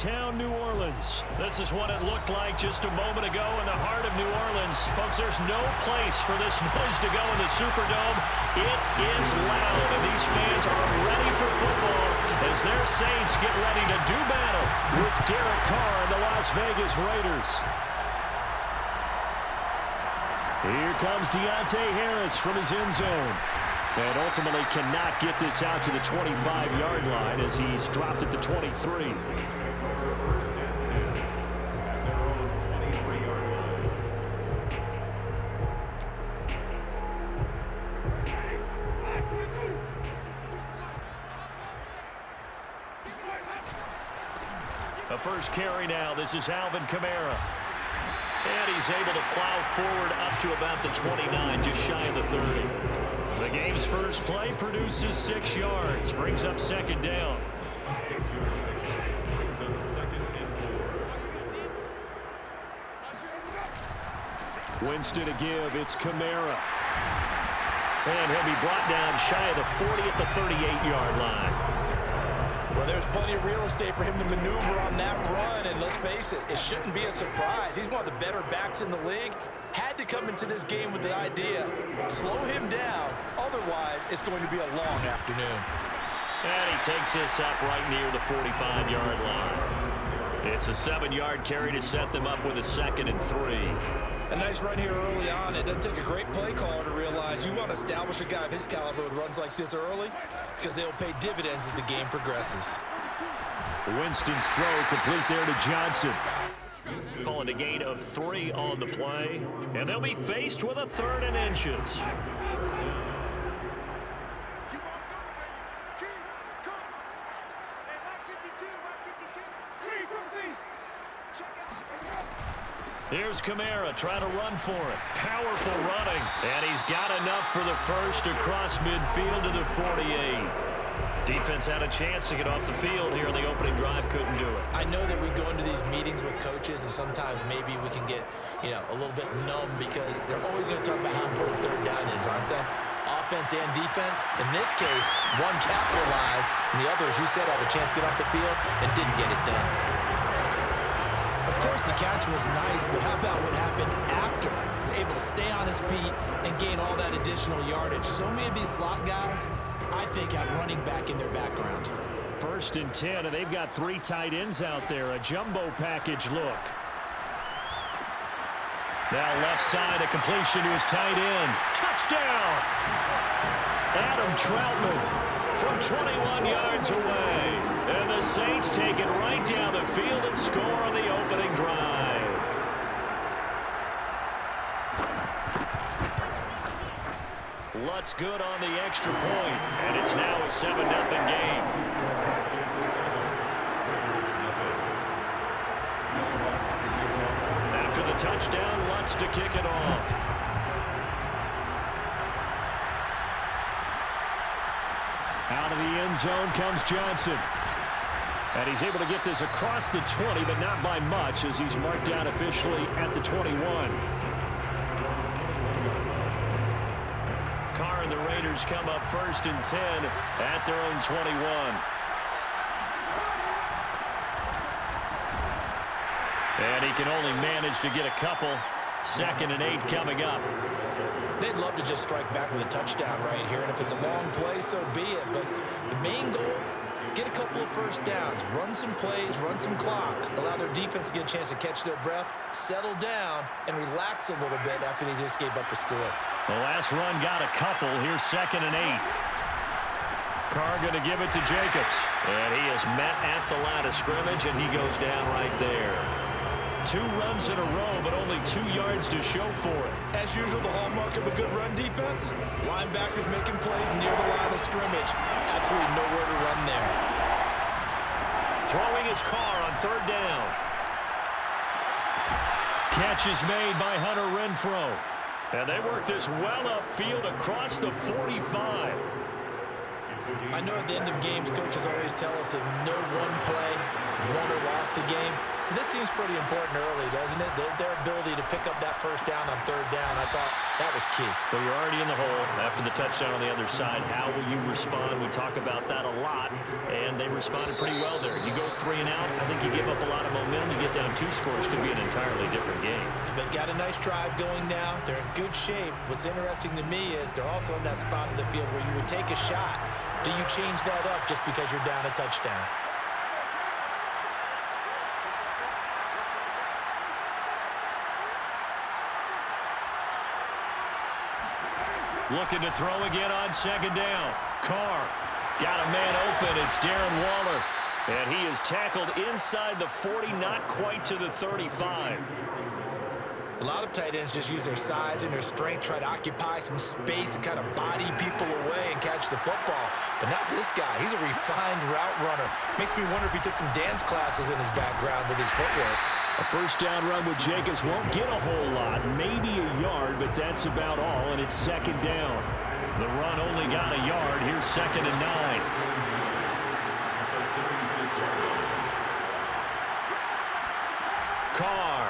downtown New Orleans. This is what it looked like just a moment ago in the heart of New Orleans. Folks, there's no place for this noise to go in the Superdome. It is loud, and these fans are ready for football as their Saints get ready to do battle with Derek Carr and the Las Vegas Raiders. Here comes Deontay Harris from his end zone. And ultimately cannot get this out to the 25-yard line as he's dropped at the 23. The first carry now. This is Alvin Kamara. And he's able to plow forward up to about the 29, just shy of the 30. The game's first play produces 6 yards, brings up second down. 6 yards, brings up second and 4. Winston to give, it's Kamara. And he'll be brought down shy of the 40 at the 38-yard line. Well, there's plenty of real estate for him to maneuver on that run, and let's face it, it shouldn't be a surprise. He's one of the better backs in the league. Had to come into this game with the idea, slow him down, otherwise it's going to be a long afternoon. And he takes this up right near the 45-yard line. It's a 7-yard carry to set them up with a 2nd and 3. A nice run here early on. It doesn't take a great play caller to realize you want to establish a guy of his caliber with runs like this early because they'll pay dividends as the game progresses. Winston's throw complete there to Johnson. Calling a gain of 3 on the play, and they'll be faced with a 3rd and inches. Here's Kamara trying to run for it. Powerful running. And he's got enough for the first across midfield to the 48. Defense had a chance to get off the field here in the opening drive. Couldn't do it. I know that we go into these meetings with coaches, and sometimes maybe we can get, a little bit numb because they're always going to talk about how important 3rd down is, aren't they? Offense and defense. In this case, one capitalized, and the other, as you said, had a chance to get off the field and didn't get it done. Of course, the catch was nice, but how about what happened after? Able to stay on his feet and gain all that additional yardage. So many of these slot guys, I think, have running back in their background. 1st and 10, and they've got 3 tight ends out there. A jumbo package look. Now left side, a completion to his tight end. Touchdown! Adam Troutman from 21 yards away. And the Saints take it right down the field and score on the opening drive. Lutz good on the extra point, and it's now a 7-0 game. After the touchdown, Lutz to kick it off. Out of the end zone comes Johnson. And he's able to get this across the 20, but not by much as he's marked down officially at the 21. Carr and the Raiders come up 1st and 10 at their own 21. And he can only manage to get a couple. 2nd and 8 coming up. They'd love to just strike back with a touchdown right here, and if it's a long play, so be it. But the main goal, get a couple of first downs, run some plays, run some clock, allow their defense to get a chance to catch their breath, settle down, and relax a little bit after they just gave up a score. The last run got a couple. Here's 2nd and 8. Carr going to give it to Jacobs. And he is met at the line of scrimmage, and he goes down right there. 2 runs in a row, but only 2 yards to show for it. As usual, the hallmark of a good run defense, linebackers making plays near the line of scrimmage. Absolutely nowhere to run there. Throwing his Carr on 3rd down. Catch is made by Hunter Renfrow. And they work this well upfield across the 45. I know at the end of games, coaches always tell us that no one play won or lost a game. This seems pretty important early, doesn't it? Their ability to pick up that first down on third down, I thought that was key. Well, you're already in the hole after the touchdown on the other side. How will you respond? We talk about that a lot, and they responded pretty well there. You go 3 and out, I think you give up a lot of momentum. You get down 2 scores, could be an entirely different game. So they got a nice drive going now. They're in good shape. What's interesting to me is they're also in that spot of the field where you would take a shot. Do you change that up just because you're down a touchdown? Looking to throw again on second down. Carr got a man open. It's Darren Waller. And he is tackled inside the 40, not quite to the 35. A lot of tight ends just use their size and their strength, try to occupy some space and kind of body people away and catch the football. But not this guy. He's a refined route runner. Makes me wonder if he took some dance classes in his background with his footwork. A first down run with Jacobs won't get a whole lot, maybe a yard, but that's about all, and it's second down. The run only got a yard. Here's 2nd and 9. Carr.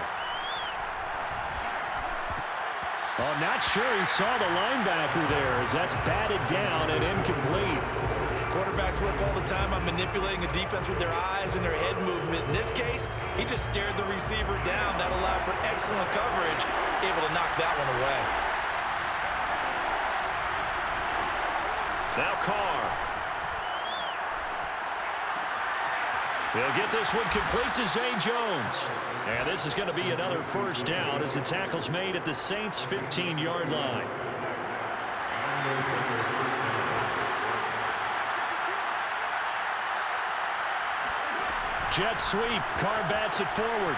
Oh, not sure he saw the linebacker there as that's batted down and incomplete. Quarterbacks work all the time on manipulating a defense with their eyes and their head movement. In this case, he just stared the receiver down. That allowed for excellent coverage, able to knock that one away. Now Carr. He'll get this one complete to Zay Jones. And this is going to be another first down as the tackle's made at the Saints' 15-yard line. Jet sweep. Carr bats it forward.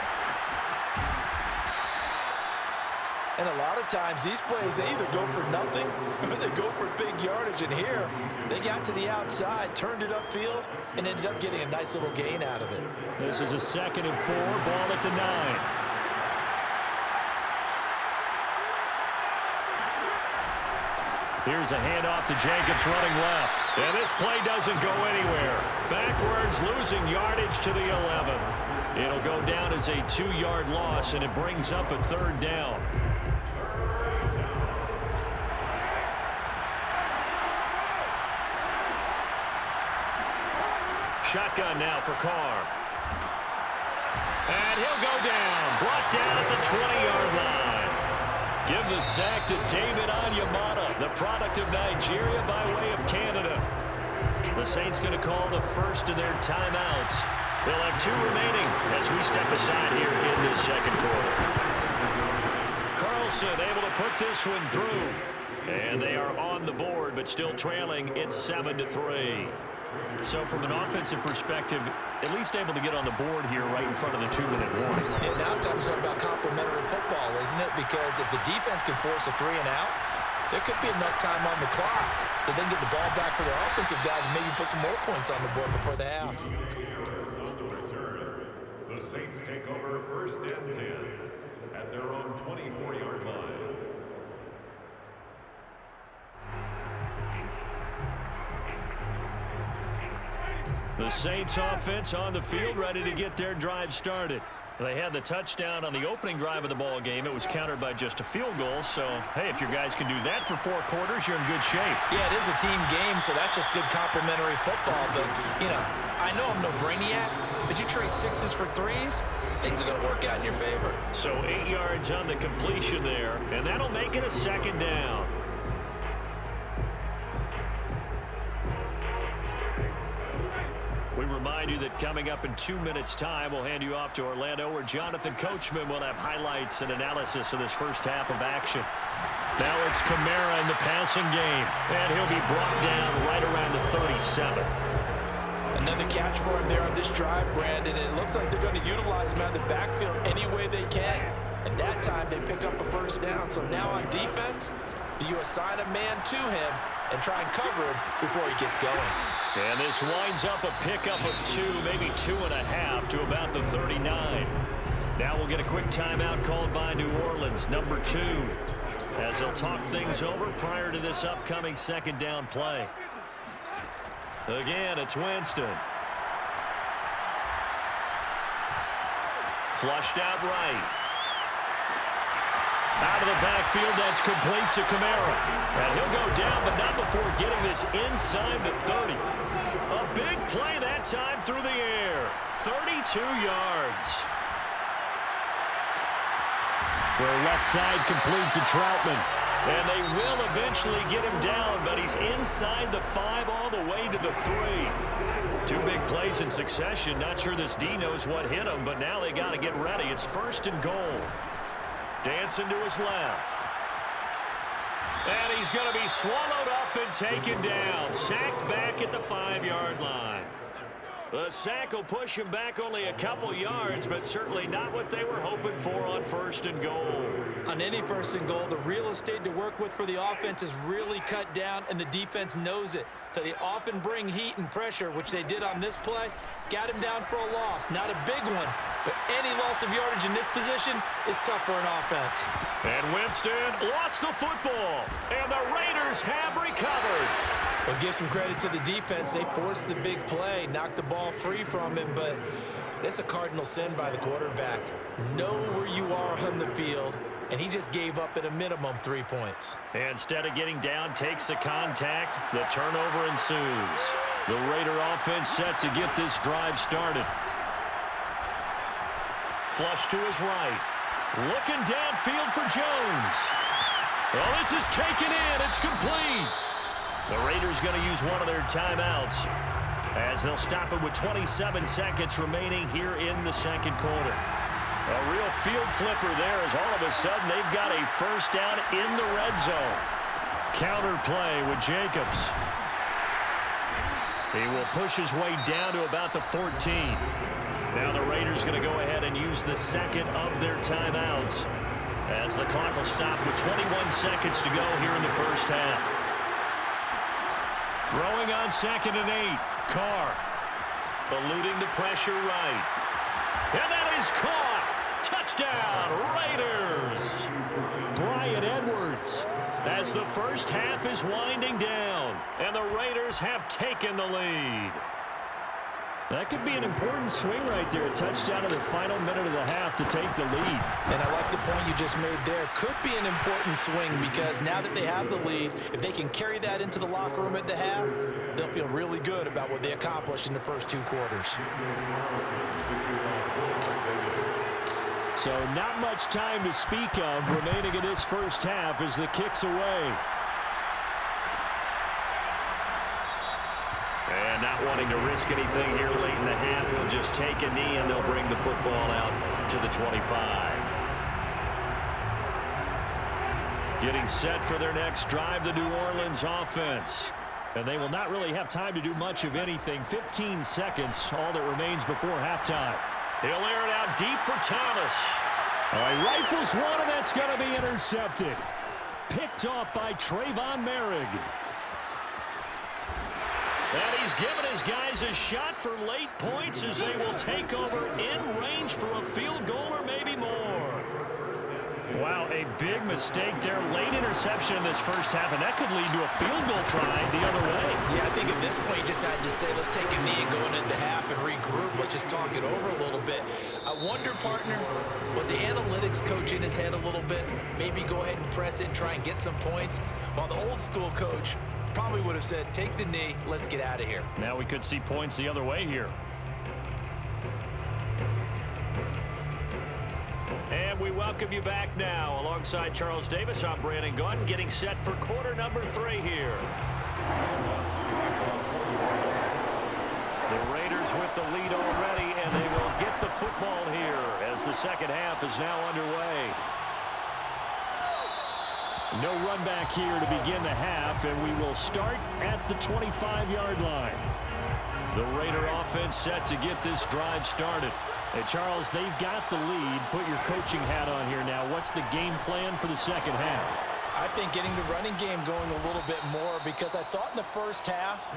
And a lot of times these plays, they either go for nothing or they go for big yardage. And here, they got to the outside, turned it upfield, and ended up getting a nice little gain out of it. This is a 2nd and 4, ball at the 9. Here's a handoff to Jacobs running left. And this play doesn't go anywhere. Backwards, losing yardage to the 11. It'll go down as a 2-yard loss, and it brings up a 3rd down. Shotgun now for Carr. And he'll go down. Brought down at the 20-yard line. Give the sack to David Onyemata, the product of Nigeria by way of Canada. The Saints going to call the first of their timeouts. They'll have 2 remaining as we step aside here in this second quarter. Carlson able to put this one through. And they are on the board, but still trailing. It's 7-3. So from an offensive perspective, at least able to get on the board here right in front of the 2-minute warning. Yeah, now it's time to talk about complementary football, isn't it? Because if the defense can force a 3 and out, there could be enough time on the clock that they can get the ball back for their offensive guys and maybe put some more points on the board before the half. On the return, the Saints take over 1st and 10 at their own 24-yard line. The Saints offense on the field, ready to get their drive started. They had the touchdown on the opening drive of the ball game. It was countered by just a field goal. So, hey, if your guys can do that for 4 quarters, you're in good shape. Yeah, it is a team game, so that's just good complementary football. But, you know, I know I'm no brainiac, but you trade 6s for 3s, things are going to work out in your favor. So 8 yards on the completion there, and that'll make it a 2nd down. We remind you that coming up in 2 minutes' time, we'll hand you off to Orlando, where Jonathan Coachman will have highlights and analysis of this first half of action. Now it's Kamara in the passing game, and he'll be brought down right around the 37. Another catch for him there on this drive, Brandon, and it looks like they're going to utilize him out of the backfield any way they can. And that time, they pick up a first down. So now on defense, do you assign a man to him and try and cover him before he gets going? And this winds up a pickup of 2, maybe 2.5 to about the 39. Now we'll get a quick timeout called by New Orleans, number 2, as they'll talk things over prior to this upcoming 2nd down play. Again, it's Winston. Flushed out right. Out of the backfield, that's complete to Kamara. And he'll go down, but not before getting this inside the 30. A big play that time through the air. 32 yards. The left side complete to Troutman. And they will eventually get him down, but he's inside the 5 all the way to the 3. 2 big plays in succession. Not sure this D knows what hit him, but now they got to get ready. It's 1st and goal. Dancing to his left. And he's going to be swallowed up and taken down. Sacked back at the 5-yard line. The sack will push him back only a couple yards, but certainly not what they were hoping for on 1st and goal. On any 1st and goal, the real estate to work with for the offense is really cut down, and the defense knows it. So they often bring heat and pressure, which they did on this play. Got him down for a loss. Not a big one, but any loss of yardage in this position is tough for an offense. And Winston lost the football, and the Raiders have recovered. Well, give some credit to the defense. They forced the big play, knocked the ball free from him, but that's a cardinal sin by the quarterback. Know where you are on the field, and he just gave up at a minimum 3 points. And instead of getting down, takes the contact. The turnover ensues. The Raider offense set to get this drive started. Flush to his right. Looking downfield for Jones. Well, this is taken in. It's complete. The Raiders going to use one of their timeouts as they'll stop it with 27 seconds remaining here in the 2nd quarter. A real field flipper there as all of a sudden they've got a 1st down in the red zone. Counter play with Jacobs. He will push his way down to about the 14. Now the Raiders going to go ahead and use the 2nd of their timeouts as the clock will stop with 21 seconds to go here in the 1st half. Throwing on 2nd and 8. Carr eluding the pressure right. And that is caught. Touchdown, Raiders. Bryan Edwards as the 1st half is winding down. And the Raiders have taken the lead. That could be an important swing right there. A touchdown in the final minute of the half to take the lead. And I like the point you just made there. Could be an important swing because now that they have the lead, if they can carry that into the locker room at the half, they'll feel really good about what they accomplished in the first 2 quarters. So not much time to speak of remaining in this 1st half as the kick's away. And not wanting to risk anything here late in the half, he'll just take a knee and they'll bring the football out to the 25. Getting set for their next drive, the New Orleans offense. And they will not really have time to do much of anything. 15 seconds, all that remains before halftime. He'll air it out deep for Thomas. All right, rifles one, and that's going to be intercepted. Picked off by Trayvon Merrick. And he's given his guys a shot for late points as they will take over in range for a field goal or maybe more. Wow, a big mistake there. Late interception in this 1st half, and that could lead to a field goal try the other way. Yeah, I think at this point you just had to say, let's take a knee and go into the half and regroup. Let's just talk it over a little bit. I wonder, partner, was the analytics coach in his head a little bit? Maybe go ahead and press it and try and get some points, while the old school coach probably would have said, take the knee, let's get out of here. Now we could see points the other way here. And we welcome you back now. Alongside Charles Davis, I'm Brandon Gaudin, getting set for quarter number 3 here. The Raiders with the lead already, and they will get the football here as the 2nd half is now underway. No run back here to begin the half, and we will start at the 25-yard line. The Raider offense set to get this drive started. Hey, Charles, they've got the lead. Put your coaching hat on here now. What's the game plan for the 2nd half? I think getting the running game going a little bit more, because I thought in the 1st half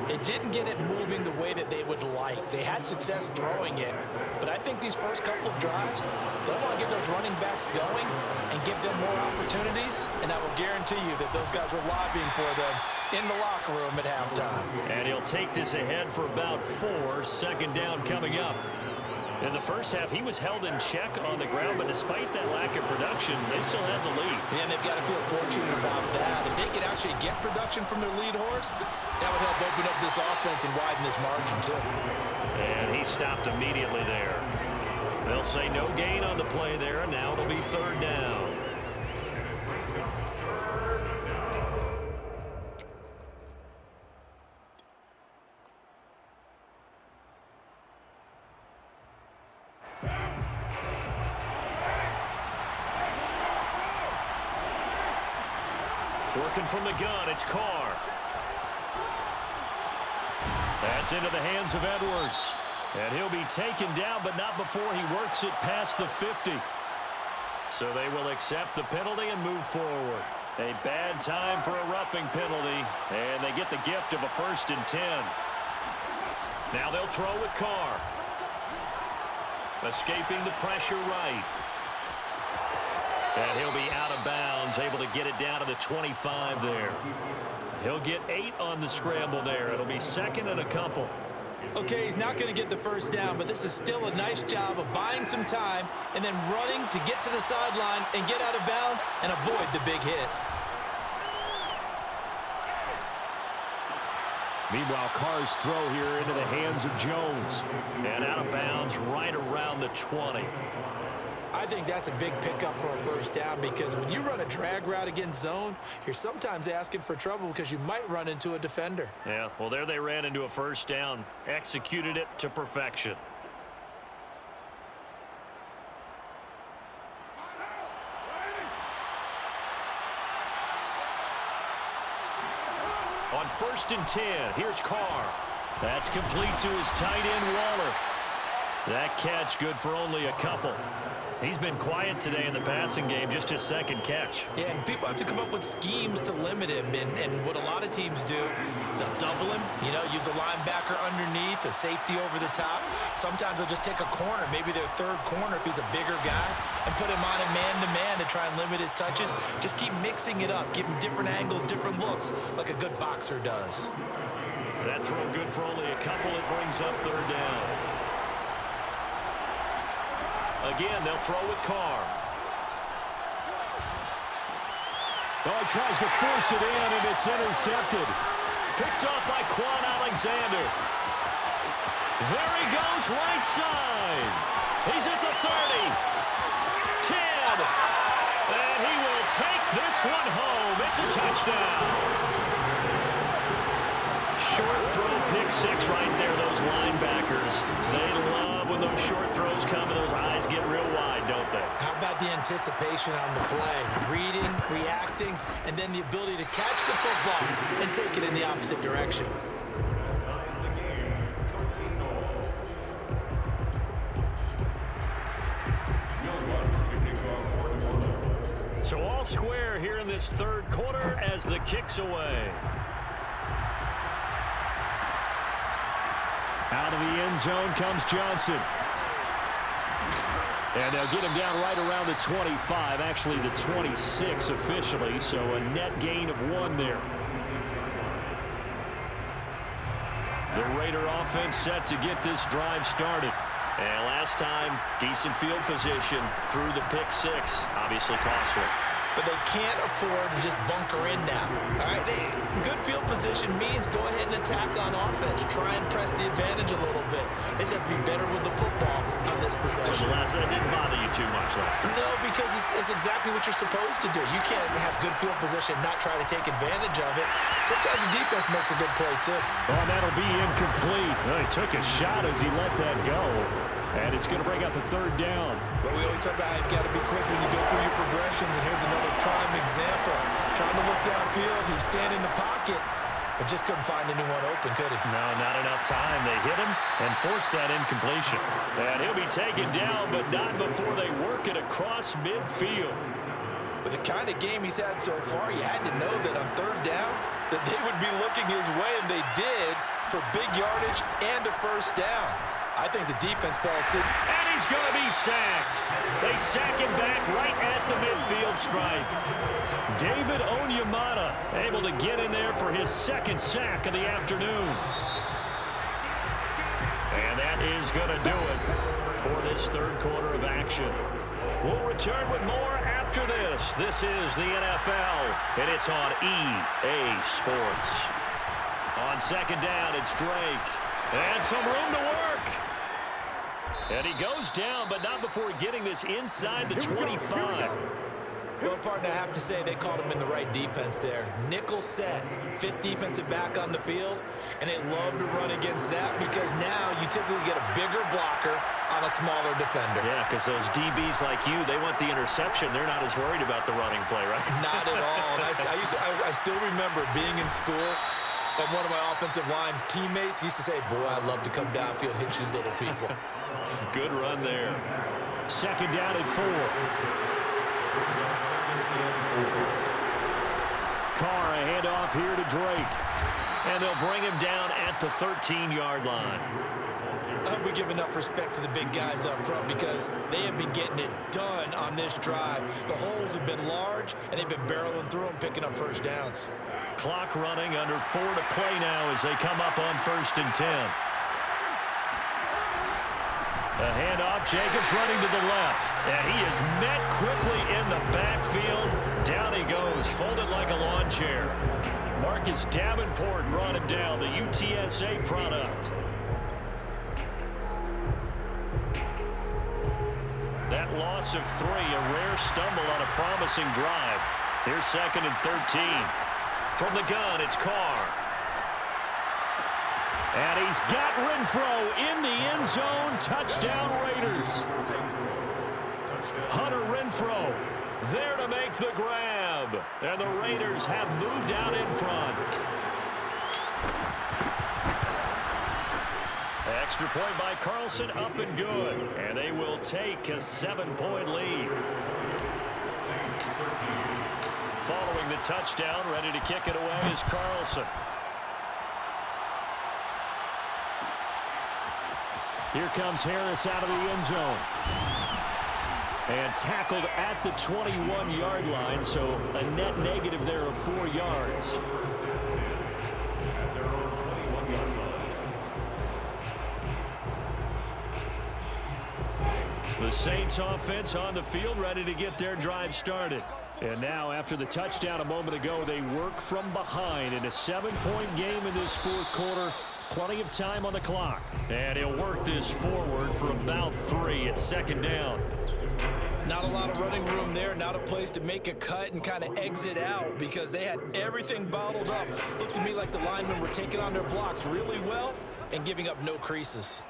it didn't get it moving the way that they would like. They had success throwing it, but I think these first couple of drives, they'll want to get those running backs going and give them more opportunities, and I will guarantee you that those guys were lobbying for them in the locker room at halftime. And he'll take this ahead for about 4. 2nd down coming up. In the first half, he was held in check on the ground, but despite that lack of production, they still had the lead. And they've got to feel fortunate about that. If they could actually get production from their lead horse, that would help open up this offense and widen this margin too. And he stopped immediately there. They'll say no gain on the play there, and now it'll be third down. Working from the gun, it's Carr. That's into the hands of Edwards. And he'll be taken down, but not before he works it past the 50. So they will accept the penalty and move forward. A bad time for a roughing penalty, and they get the gift of a 1st and 10. Now they'll throw with Carr. Escaping the pressure right. And he'll be out of bounds, able to get it down to the 25 there. He'll get 8 on the scramble there. It'll be 2nd and a couple. Okay, he's not going to get the first down, but this is still a nice job of buying some time and then running to get to the sideline and get out of bounds and avoid the big hit. Meanwhile, Carr's throw here into the hands of Jones. And out of bounds right around the 20. I think that's a big pickup for a first down because when you run a drag route against zone, you're sometimes asking for trouble because you might run into a defender. Yeah, well, there they ran into a first down, executed it to perfection. On 1st and 10, here's Carr. That's complete to his tight end, Waller. That catch good for only a couple. He's been quiet today in the passing game, just his 2nd catch. Yeah, and people have to come up with schemes to limit him. And what a lot of teams do, they'll double him, use a linebacker underneath, a safety over the top. Sometimes they'll just take a corner, maybe their 3rd corner if he's a bigger guy, and put him on a man-to-man to try and limit his touches. Just keep mixing it up, give him different angles, different looks, like a good boxer does. That throw good for only a couple. It brings up 3rd down. Again, they'll throw with Carr. Oh, he tries to force it in, and it's intercepted. Picked off by Quan Alexander. There he goes, right side. He's at the 30. 10. And he will take this one home. It's a touchdown. Short throw, pick 6 right there, those linebackers. They love when those short throws come and those eyes get real wide, don't they? How about the anticipation on the play? Reading, reacting, and then the ability to catch the football and take it in the opposite direction. So all square here in this 3rd quarter as the kick's away. Out of the end zone comes Johnson. And they'll get him down right around the 25, actually the 26 officially, so a net gain of 1 there. The Raider offense set to get this drive started. And last time, decent field position through the pick 6, obviously costly. But they can't afford to just bunker in now. All right, good field position means go ahead and attack on offense. Try and press the advantage a little bit. They just have to be better with the football on this possession. So that didn't bother you too much last time. No, because it's exactly what you're supposed to do. You can't have good field position, not try to take advantage of it. Sometimes the defense makes a good play, too. Oh, that'll be incomplete. Well, he took a shot as he let that go. And it's going to bring up a 3rd down. Well, we always talk about how you've got to be quick when you go through your progressions, and here's another prime example. Trying to look downfield, he was standing in the pocket, but just couldn't find anyone open, could he? No, not enough time. They hit him and forced that incompletion. And he'll be taken down, but not before they work it across midfield. With the kind of game he's had so far, you had to know that on 3rd down, that they would be looking his way, and they did, for big yardage and a first down. I think the defense falls in. And he's going to be sacked. They sack him back right at the midfield stripe. David Onyemata able to get in there for his 2nd sack of the afternoon. And that is going to do it. for this third quarter of action. We'll return with more after this. This is the NFL, and it's on EA Sports. On second down, it's Drake. And some room to work. And he goes down, but not before getting this inside the 25. Well, partner, I have to say they called him in the right defense there. Nickel set, fifth defensive back on the field, and they love to run against that because now you typically get a bigger blocker on a smaller defender. Yeah, because those DBs like you, they want the interception. They're not as worried about the running play, right? Not at all. And I still remember being in school, and one of my offensive line teammates used to say, boy, I'd love to come downfield and hit you little people. Good run there. Second down and 4. Carr, a handoff here to Drake. And they'll bring him down at the 13-yard line. I hope we give enough respect to the big guys up front because they have been getting it done on this drive. The holes have been large, and they've been barreling through them, picking up first downs. Clock running, under 4 to play now as they come up on 1st and 10. A handoff, Jacobs running to the left. And he is met quickly in the backfield. Down he goes, folded like a lawn chair. Marcus Davenport brought him down, the UTSA product. That loss of 3, a rare stumble on a promising drive. Here's 2nd and 13. From the gun, it's Carr. And he's got Renfro in the end zone. Touchdown, Raiders. Hunter Renfro there to make the grab. And the Raiders have moved out in front. Extra point by Carlson, up and good. And they will take a 7-point lead. Following the touchdown, ready to kick it away is Carlson. Here comes Harris out of the end zone. And tackled at the 21-yard line, so a net negative there of 4 yards. The Saints offense on the field, ready to get their drive started. And now, after the touchdown a moment ago, they work from behind in a 7-point game in this fourth quarter. Plenty of time on the clock. And he'll work this forward for about 3 at second down. Not a lot of running room there. Not a place to make a cut and kind of exit out because they had everything bottled up. Looked to me like the linemen were taking on their blocks really well and giving up no creases.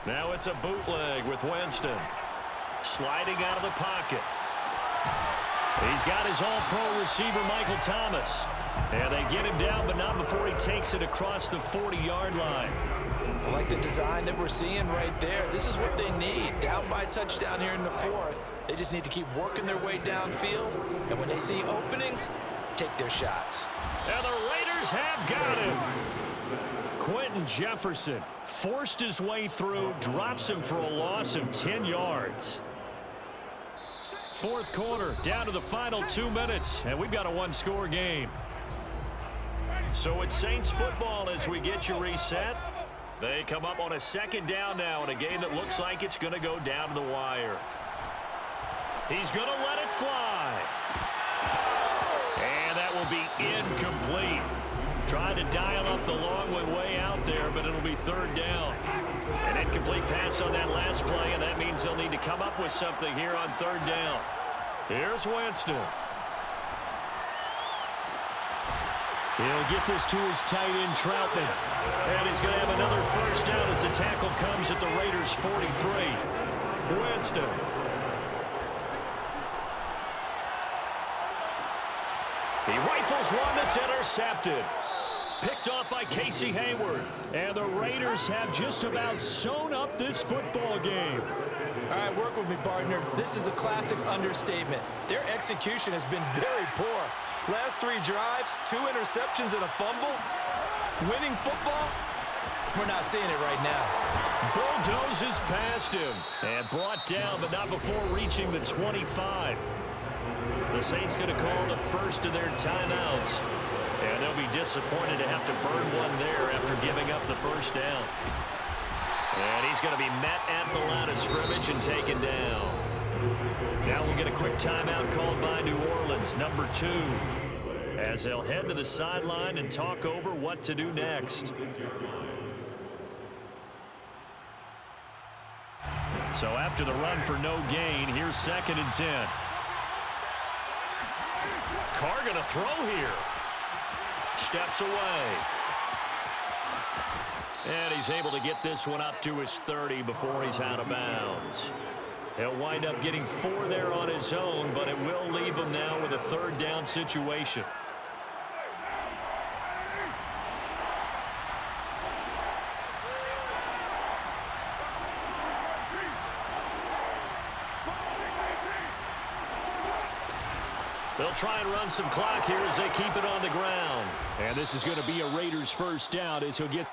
Now it's a bootleg with Winston. Sliding out of the pocket. He's got his all-pro receiver, Michael Thomas. And they get him down, but not before he takes it across the 40-yard line. I like the design that we're seeing right there. This is what they need. Down by a touchdown here in the 4th. They just need to keep working their way downfield. And when they see openings, take their shots. And the Raiders have got him. Quentin Jefferson forced his way through, drops him for a loss of 10 yards. Fourth quarter, down to the final 2 minutes, and we've got a 1-score game. So it's Saints football as we get you reset. They come up on a second down now in a game that looks like it's going to go down to the wire. He's going to let it fly. And that will be incomplete. Trying to dial up the long one way out there, but it'll be 3rd down. An incomplete pass on that last play, and that means they'll need to come up with something here on 3rd down. Here's Winston. He'll get this to his tight end, Troutman. And he's going to have another first down as the tackle comes at the Raiders' 43. Winston. He rifles one that's intercepted. Picked off by Casey Hayward. And the Raiders have just about sewn up this football game. All right, work with me, partner. This is a classic understatement. Their execution has been very poor. Last 3 drives, 2 interceptions and a fumble. Winning football, we're not seeing it right now. Bulldozes past him and brought down, but not before reaching the 25. The Saints going to call the first of their timeouts. And they'll be disappointed to have to burn one there after giving up the first down. And he's going to be met at the line of scrimmage and taken down. Now we'll get a quick timeout called by New Orleans, number 2, as they'll head to the sideline and talk over what to do next. So after the run for no gain, here's 2nd and 10. Carr going to throw here. Steps away. And he's able to get this one up to his 30 before he's out of bounds. He'll wind up getting 4 there on his own, but it will leave him now with a 3rd down situation. They'll try and run some clock here as they keep it on the ground. And this is going to be a Raiders 1st down as he'll get